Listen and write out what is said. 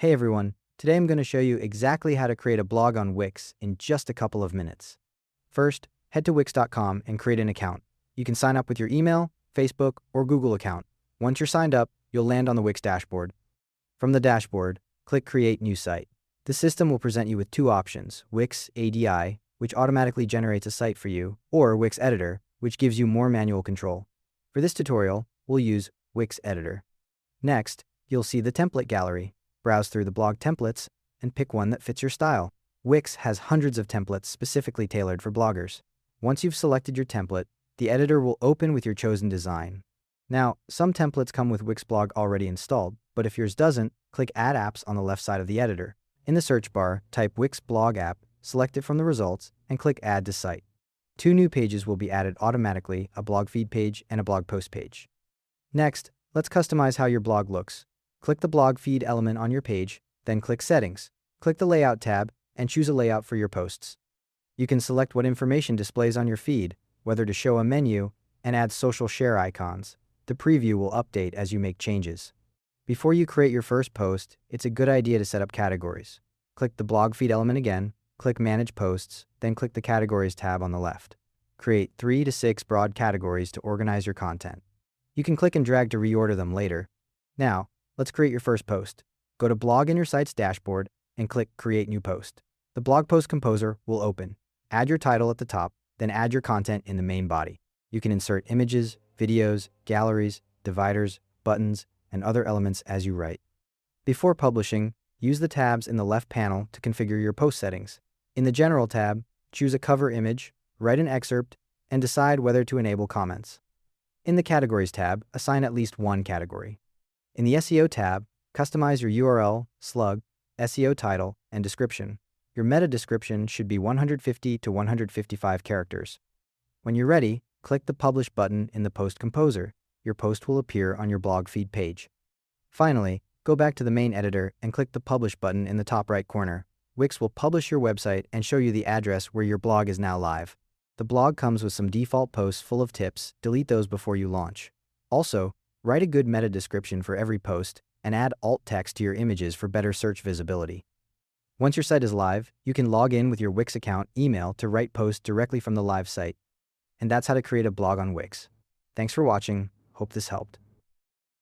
Hey everyone, today I'm going to show you exactly how to create a blog on Wix in just a couple of minutes. First, head to wix.com and create an account. You can sign up with your email, Facebook, or Google account. Once you're signed up, you'll land on the Wix dashboard. From the dashboard, click Create New Site. The system will present you with two options, Wix ADI, which automatically generates a site for you, or Wix Editor, which gives you more manual control. For this tutorial, we'll use Wix Editor. Next, you'll see the template gallery. Browse through the blog templates and pick one that fits your style. Wix has hundreds of templates specifically tailored for bloggers. Once you've selected your template, the editor will open with your chosen design. Now, some templates come with Wix Blog already installed, but if yours doesn't, click Add Apps on the left side of the editor. In the search bar, type Wix Blog App, select it from the results, and click Add to Site. Two new pages will be added automatically, a blog feed page and a blog post page. Next, let's customize how your blog looks. Click the blog feed element on your page, then click Settings. Click the Layout tab and choose a layout for your posts. You can select what information displays on your feed, whether to show a menu, and add social share icons. The preview will update as you make changes. Before you create your first post, it's a good idea to set up categories. Click the blog feed element again, click Manage Posts, then click the Categories tab on the left. Create 3 to 6 broad categories to organize your content. You can click and drag to reorder them later. Now, let's create your first post. Go to Blog in your site's dashboard and click Create New Post. The blog post composer will open. Add your title at the top, then add your content in the main body. You can insert images, videos, galleries, dividers, buttons, and other elements as you write. Before publishing, use the tabs in the left panel to configure your post settings. In the General tab, choose a cover image, write an excerpt, and decide whether to enable comments. In the Categories tab, assign at least one category. In the SEO tab, customize your URL, slug, SEO title, and description. Your meta description should be 150 to 155 characters. When you're ready, click the Publish button in the Post Composer. Your post will appear on your blog feed page. Finally, go back to the main editor and click the Publish button in the top right corner. Wix will publish your website and show you the address where your blog is now live. The blog comes with some default posts full of tips. Delete those before you launch. Also, write a good meta description for every post and add alt text to your images for better search visibility. Once your site is live, you can log in with your Wix account email to write posts directly from the live site. And that's how to create a blog on Wix. Thanks for watching. Hope this helped.